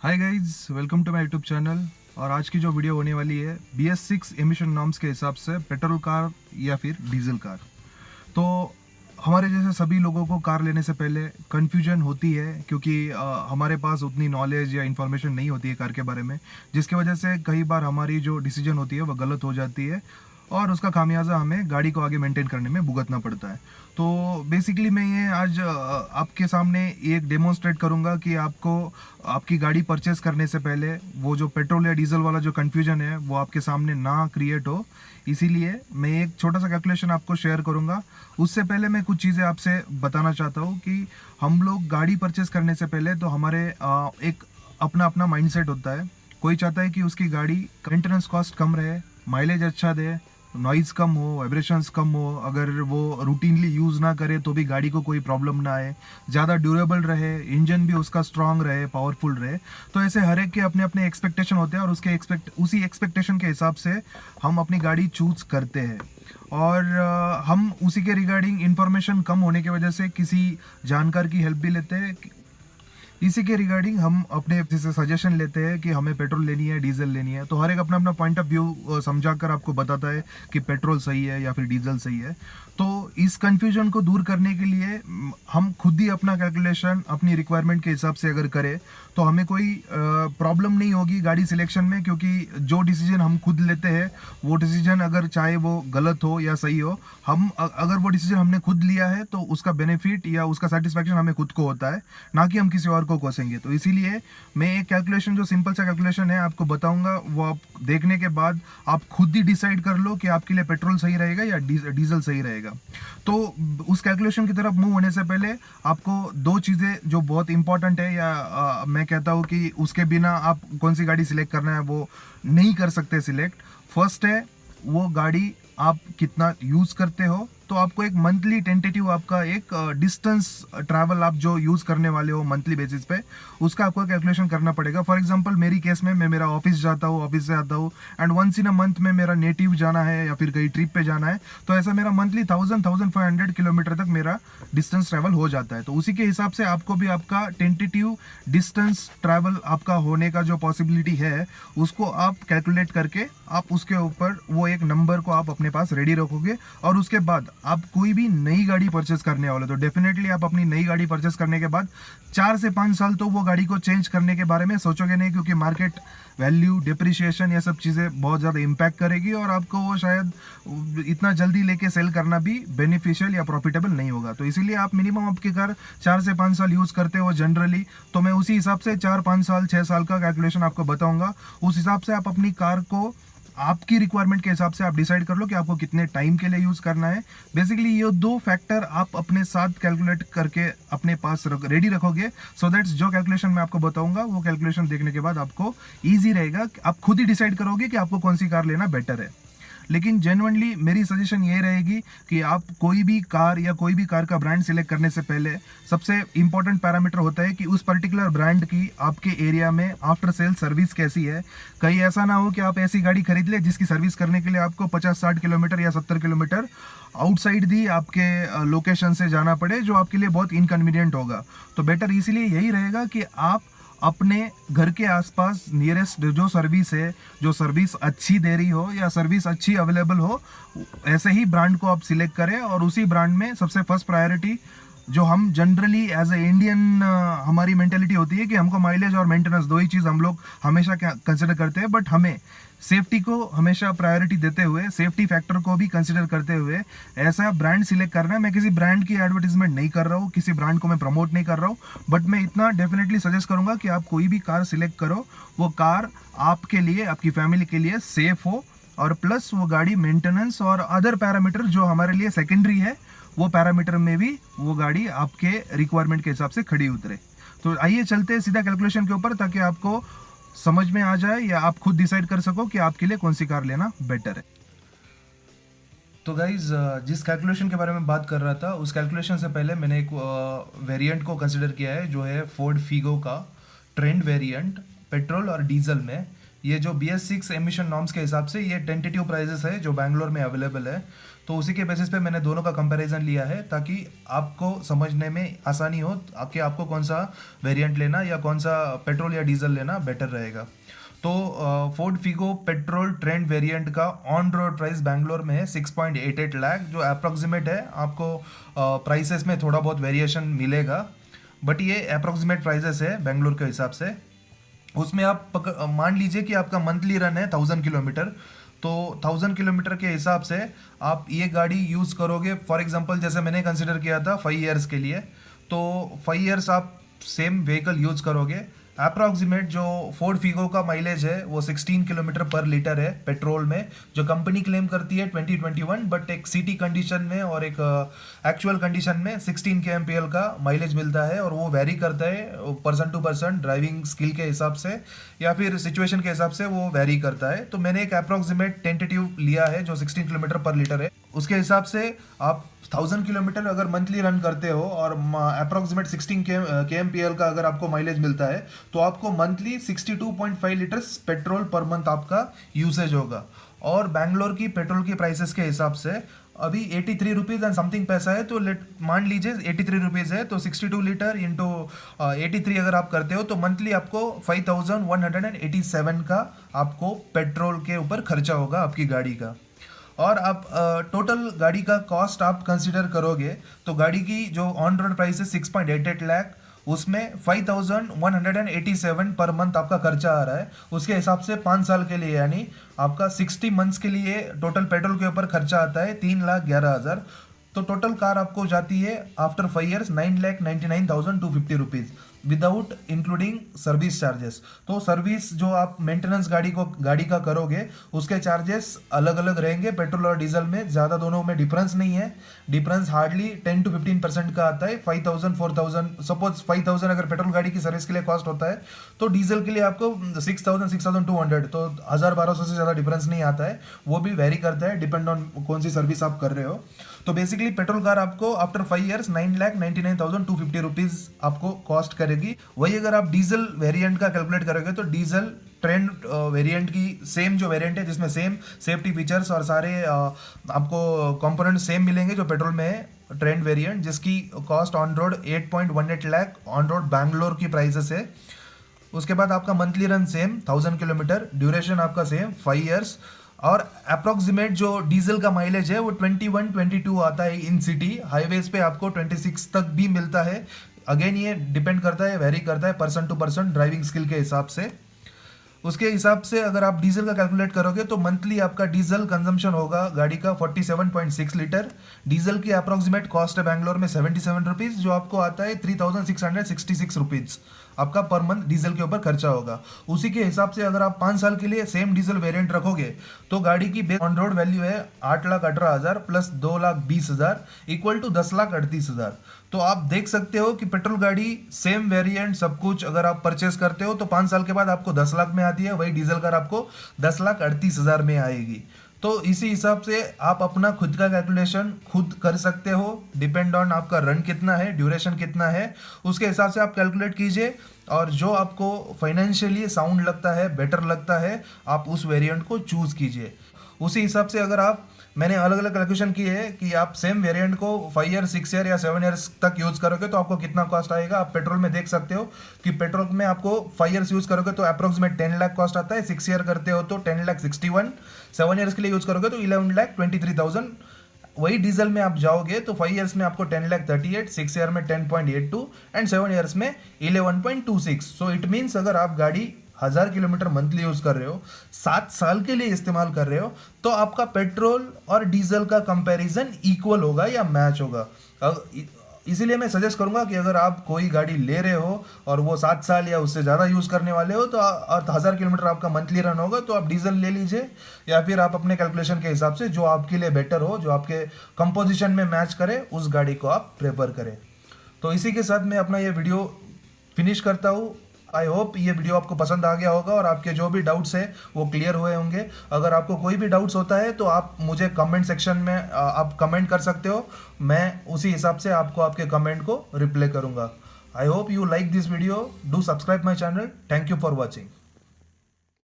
Hi guys, welcome to my YouTube channel. और आज की जो वीडियो होने वाली है BS6 एमिशन नॉर्म्स के हिसाब से पेट्रोल कार या फिर डीजल कार। तो हमारे जैसे सभी लोगों को कार लेने से पहले कन्फ्यूजन होती है, क्योंकि हमारे पास उतनी नॉलेज या इन्फॉर्मेशन नहीं होती है कार के बारे में, जिसकी वजह से कई बार हमारी जो डिसीजन होती है वो गलत हो जाती है और उसका खामियाजा हमें गाड़ी को आगे मेंटेन करने में भुगतना पड़ता है। तो बेसिकली मैं ये आज आपके सामने एक डेमोन्स्ट्रेट करूंगा कि आपको आपकी गाड़ी परचेस करने से पहले वो जो पेट्रोल या डीजल वाला जो कन्फ्यूजन है वो आपके सामने ना क्रिएट हो। इसीलिए मैं एक छोटा सा कैलकुलेशन आपको शेयर करूंगा। उससे पहले मैं कुछ चीज़ें आपसे बताना चाहता हूँ कि हम लोग गाड़ी परचेस करने से पहले तो हमारे एक अपना अपना माइंडसेट होता है। कोई चाहता है कि उसकी गाड़ी मेंटेनेंस कॉस्ट कम रहे, माइलेज अच्छा दे, नॉइज कम हो, वाइब्रेशंस कम हो, अगर वो रूटीनली यूज़ ना करे तो भी गाड़ी को कोई प्रॉब्लम ना आए, ज़्यादा ड्यूरेबल रहे, इंजन भी उसका स्ट्रांग रहे, पावरफुल रहे। तो ऐसे हर एक के अपने अपने एक्सपेक्टेशन होते हैं और उसी एक्सपेक्टेशन के हिसाब से हम अपनी गाड़ी चूज करते हैं। और हम उसी के रिगार्डिंग इंफॉर्मेशन कम होने की वजह से किसी जानकार की हेल्प भी लेते हैं। इसी के रिगार्डिंग हम अपने जैसे सजेशन लेते हैं कि हमें पेट्रोल लेनी है, डीजल लेनी है। तो हर एक अपना अपना पॉइंट ऑफ व्यू समझा कर आपको बताता है कि पेट्रोल सही है या फिर डीजल सही है। तो इस कंफ्यूजन को दूर करने के लिए हम खुद ही अपना कैलकुलेशन अपनी रिक्वायरमेंट के हिसाब से अगर करें तो हमें कोई प्रॉब्लम नहीं होगी गाड़ी सिलेक्शन में, क्योंकि जो डिसीजन हम खुद लेते हैं वो डिसीजन अगर चाहे वो गलत हो या सही हो, हम अगर वो डिसीजन हमने खुद लिया है तो उसका बेनिफिट या उसका सेटिस्फैक्शन हमें खुद को होता है, ना कि हम किसी और को कोसेंगे। तो इसीलिए मैं एक कैलकुलेशन जो सिंपल सा कैलकुलेशन है आपको बताऊंगा, वो आप देखने के बाद आप खुद ही डिसाइड कर लो कि आपके लिए पेट्रोल सही रहेगा या डीजल सही रहेगा। तो उस कैलकुलेशन की तरफ मूव होने से पहले आपको दो चीज़ें जो बहुत इंपॉर्टेंट है, या मैं कहता हूँ कि उसके बिना आप कौन सी गाड़ी सिलेक्ट करना है वो नहीं कर सकते सिलेक्ट। फर्स्ट है वो गाड़ी आप कितना यूज़ करते हो। तो आपको एक मंथली टेंटेटिव आपका एक डिस्टेंस ट्रैवल आप जो यूज़ करने वाले हो मंथली बेसिस पे, उसका आपको कैलकुलेशन करना पड़ेगा। फॉर एग्जांपल मेरी केस में मैं मेरा ऑफिस जाता हूँ, ऑफिस से आता हूँ, and once in a month में मेरा नेटिव जाना है या फिर कहीं ट्रिप पे जाना है, तो ऐसा मेरा मंथली 1500 किलोमीटर तक मेरा डिस्टेंस ट्रैवल हो जाता है। तो उसी के हिसाब से आपको भी आपका टेंटेटिव डिस्टेंस ट्रैवल आपका होने का जो पॉसिबिलिटी है उसको आप कैलकुलेट करके आप उसके ऊपर वो एक नंबर को आप अपने पास रेडी रखोगे। और उसके बाद आप कोई भी नई गाड़ी परचेस करने वाले तो डेफिनेटली आप अपनी नई गाड़ी परचेस करने के बाद 4 से 5 साल तो वो गाड़ी को चेंज करने के बारे में सोचोगे नहीं, क्योंकि मार्केट वैल्यू, डिप्रिशिएशन, ये सब चीज़ें बहुत ज़्यादा इम्पैक्ट करेगी और आपको वो शायद इतना जल्दी लेके सेल करना भी बेनिफिशियल या प्रॉफिटेबल नहीं होगा। तो इसीलिए आप मिनिमम आपकी कार 4 से 5 साल यूज़ करते हो जनरली, तो मैं उसी हिसाब से 4, 5 साल, 6 साल का कैलकुलेशन आपको बताऊंगा। उस हिसाब से आप अपनी कार को आपकी रिक्वायरमेंट के हिसाब से आप डिसाइड कर लो कि आपको कितने टाइम के लिए यूज करना है। बेसिकली ये दो फैक्टर आप अपने साथ कैलकुलेट करके अपने पास रेडी रखोगे, सो दैट्स जो कैलकुलेशन मैं आपको बताऊंगा वो कैलकुलेशन देखने के बाद आपको इजी रहेगा। आप खुद ही डिसाइड करोगे कि आपको कौन सी कार लेना बेटर है। लेकिन जेन्युइनली मेरी सजेशन ये रहेगी कि आप कोई भी कार या कोई भी कार का ब्रांड सिलेक्ट करने से पहले सबसे इंपॉर्टेंट पैरामीटर होता है कि उस पर्टिकुलर ब्रांड की आपके एरिया में आफ्टर सेल सर्विस कैसी है। कहीं ऐसा ना हो कि आप ऐसी गाड़ी खरीद ले जिसकी सर्विस करने के लिए आपको 50-60 किलोमीटर या 70 किलोमीटर आउटसाइड दी आपके लोकेशन से जाना पड़े, जो आपके लिए बहुत इनकन्वीनियंट होगा। तो बेटर इसीलिए यही रहेगा कि आप अपने घर के आसपास नियरेस्ट जो सर्विस है, जो सर्विस अच्छी दे रही हो या सर्विस अच्छी अवेलेबल हो, ऐसे ही ब्रांड को आप सिलेक्ट करें। और उसी ब्रांड में सबसे फर्स्ट प्रायोरिटी जो हम जनरली एज ए इंडियन हमारी मेंटेलिटी होती है कि हमको माइलेज और मेंटेनेंस दो ही चीज़ हम लोग हमेशा कंसिडर करते हैं, बट हमें सेफ्टी को हमेशा प्रायोरिटी देते हुए, सेफ्टी फैक्टर को भी कंसिडर करते हुए ऐसा ब्रांड सिलेक्ट करना है। मैं किसी ब्रांड की एडवर्टीजमेंट नहीं कर रहा हूँ, किसी ब्रांड को मैं प्रमोट नहीं कर रहा हूँ, बट मैं इतना डेफिनेटली सजेस्ट करूंगा कि आप कोई भी कार सिलेक्ट करो, वो कार आपके लिए, आपकी फैमिली के लिए सेफ हो, और प्लस वो गाड़ी मेंटेनेंस और अदर पैरामीटर जो हमारे लिए सेकेंडरी है वो पैरामीटर में भी वो गाड़ी आपके रिक्वायरमेंट के हिसाब से खड़ी उतरे। तो आइए चलते हैं सीधा कैलकुलेशन के ऊपर, ताकि आपको समझ में आ जाए या आप खुद डिसाइड कर सको कि आपके लिए कौन सी कार लेना बेटर है। तो गाइज, जिस कैलकुलेशन के बारे में बात कर रहा था उस कैलकुलेशन से पहले मैंने एक वेरिएंट को कंसिडर किया है, जो है फोर्ड फीगो का ट्रेंड वेरिएंट पेट्रोल और डीजल में। ये जो BS6 एमिशन नॉर्म्स के हिसाब से ये टेंटेटिव प्राइजेस है जो बैंगलोर में अवेलेबल है। तो उसी के बेसिस पे मैंने दोनों का कंपैरिजन लिया है ताकि आपको समझने में आसानी हो कि आपको कौन सा वेरिएंट लेना या कौन सा पेट्रोल या डीजल लेना बेटर रहेगा। तो Ford Figo petrol trend variant का ऑन रोड प्राइस बैंगलोर में है 6.88 लाख, जो अप्रॉक्सीमेट है। आपको प्राइसेस में थोड़ा बहुत वेरिएशन मिलेगा, बट ये अप्रॉक्सीमेट प्राइसेस है बेंगलोर के हिसाब से। उसमें आप मान लीजिए कि आपका मंथली रन है 1000 किलोमीटर, तो 1000 किलोमीटर के हिसाब से आप ये गाड़ी यूज़ करोगे। फॉर एग्जांपल जैसे मैंने कंसिडर किया था 5 ईयर्स के लिए, तो 5 ईयर्स आप सेम व्हीकल यूज़ करोगे। अप्रॉक्सीमेट जो फोर्ड फिगो का माइलेज है वो 16 किलोमीटर पर लीटर है पेट्रोल में, जो कंपनी क्लेम करती है 2021, बट एक सिटी कंडीशन में और एक एक्चुअल कंडीशन में 16 kmpl का माइलेज मिलता है। और वो वेरी करता है person to person, driving skill के हिसाब से या फिर सिचुएशन के हिसाब से वो वेरी करता है। तो मैंने एक अप्रॉक्सीमेट टेंटेटिव लिया है जो 16 किलोमीटर पर लीटर है। उसके हिसाब से आप 1000 किलोमीटर अगर मंथली रन करते हो और अप्रॉक्सीमेट 16 kmpl का अगर आपको माइलेज मिलता है, तो आपको monthly 62.5 litres petrol per month आपका यूसेज होगा। और बैंगलोर की पेट्रोल की प्राइसेस के हिसाब से अभी 83 रुपीज़ एंड समथिंग पैसा है, तो मान लीजिए 83 रुपीज़ है, तो 62 लीटर इंटू 83 अगर आप करते हो तो मंथली आपको 5187 का आपको पेट्रोल के ऊपर खर्चा होगा आपकी गाड़ी का। और आप टोटल गाड़ी का कॉस्ट आप कंसिडर करोगे तो गाड़ी की जो ऑन रोड प्राइस है 6.88 लाख, उसमें 5187 पर मंथ आपका खर्चा आ रहा है। उसके हिसाब से 5 साल के लिए यानी आपका 60 मंथ्स के लिए टोटल पेट्रोल के ऊपर खर्चा आता है 3,11,000। तो टोटल कार आपको जाती है after 5 years 9,99,250 rupees without including service charges. तो सर्विस जो आप मेंटेनेंस गाड़ी का करोगे उसके चार्जेस अलग अलग रहेंगे। पेट्रोल और डीजल में ज़्यादा दोनों में डिफरेंस नहीं है, डिफरेंस हार्डली 10 to 15% का आता है। 5,000 4,000 सपोज 5,000 अगर पेट्रोल गाड़ी की सर्विस के लिए कॉस्ट होता है, तो डीजल के लिए आपको 6,000 6,200, तो 1,000-1,200 से ज़्यादा डिफरेंस नहीं आता है। वो भी वेरी करता है डिपेंड ऑन कौन सी सर्विस आप कर रहे हो। तो बेसिकली पेट्रोल कार आपको आफ्टर 5 ईयर्स 9,99,250 रुपीज़ आपको कॉस्ट करेगी। वही अगर आप डीजल वेरिएंट का कैलकुलेट करोगे तो डीजल ट्रेंड वेरिएंट की सेम जो वेरिएंट है जिसमें सेम सेफ्टी फीचर्स और सारे आपको कंपोनेंट सेम मिलेंगे जो पेट्रोल में है, ट्रेंड वेरिएंट, जिसकी cost on road 8.18 lakh on road Bangalore की प्राइसेस है। उसके बाद आपका monthly run same 1000 kilometre, duration आपका सेम 5 ईयर्स, और अप्रॉक्सीमेट जो डीजल का माइलेज है वो 21-22 आता है इन सिटी। हाईवेज पे आपको 26 तक भी मिलता है। अगेन ये डिपेंड करता है, वेरी करता है person to person driving skill के हिसाब से। उसके हिसाब से अगर आप डीजल का कैलकुलेट करोगे तो मंथली आपका डीजल कंजम्पशन होगा गाड़ी का 47.6 लीटर। डीजल की अप्रॉक्सीमेट कॉस्ट है बैंगलोर में 77 रुपीज़, जो आपको आता है 3,666 रुपीज़ आपका पर मंथ डीजल के ऊपर खर्चा होगा। उसी के हिसाब से अगर आप 5 साल के लिए सेम डीजल वेरिएंट रखोगे तो गाड़ी की बेस ऑन रोड वैल्यू है 8,18,000 प्लस 2,20,000 इक्वल टू 10,38,000। तो आप देख सकते हो कि पेट्रोल गाड़ी सेम वेरिएंट सब कुछ अगर आप परचेस करते हो तो 5 साल के बाद आपको 10 लाख में आती है, वही डीजल कार आपको 10,38,000 में आएगी। तो इसी हिसाब से आप अपना खुद का कैलकुलेशन खुद कर सकते हो, डिपेंड ऑन आपका रन कितना है, ड्यूरेशन कितना है, उसके हिसाब से आप कैलकुलेट कीजिए और जो आपको फाइनेंशियली साउंड लगता है, बेटर लगता है, आप उस वेरिएंट को चूज़ कीजिए। उसी हिसाब से अगर आप मैंने अलग अलग कैलकुलेशन की है कि आप सेम वेरिएंट को 5 ईयर 6 ईयर या 7 ईयर्स तक यूज़ करोगे तो आपको कितना कॉस्ट आएगा। आप पेट्रोल में देख सकते हो कि पेट्रोल में आपको 5 ईयर्स यूज़ करोगे तो अप्रॉक्सीमेट 10 लाख कॉस्ट आता है, 6 ईयर करते हो तो 10,61,000, 7 ईयर्स के लिए यूज़ करोगे तो 11,23,000। वही डीजल में आप जाओगे तो 5 ईयर्स में आपको 10,38,000, 6 ईयर में 10.82 एंड 7 ईयर्स में 11.26। सो इट मीन्स अगर आप गाड़ी 1000 किलोमीटर मंथली यूज कर रहे हो, 7 साल के लिए इस्तेमाल कर रहे हो, तो आपका पेट्रोल और डीजल का कंपैरिजन इक्वल होगा या मैच होगा। इसीलिए मैं सजेस्ट करूंगा कि अगर आप कोई गाड़ी ले रहे हो और वो 7 साल या उससे ज़्यादा यूज़ करने वाले हो तो और 1000 किलोमीटर आपका मंथली रन होगा तो आप डीजल ले लीजिए, या फिर आप अपने कैलकुलेशन के हिसाब से जो आपके लिए बेटर हो, जो आपके कंपोजिशन में मैच करे, उस गाड़ी को आप प्रेफर करें। तो इसी के साथ मैं अपना ये वीडियो फिनिश करता हूँ। आई होप ये वीडियो आपको पसंद आ गया होगा और आपके जो भी डाउट्स है वो क्लियर हुए होंगे। अगर आपको कोई भी डाउट्स होता है तो आप मुझे कमेंट सेक्शन में आप कमेंट कर सकते हो, मैं उसी हिसाब से आपको आपके कमेंट को रिप्लाई करूंगा। I hope you like this video, do subscribe my channel. Thank you for watching.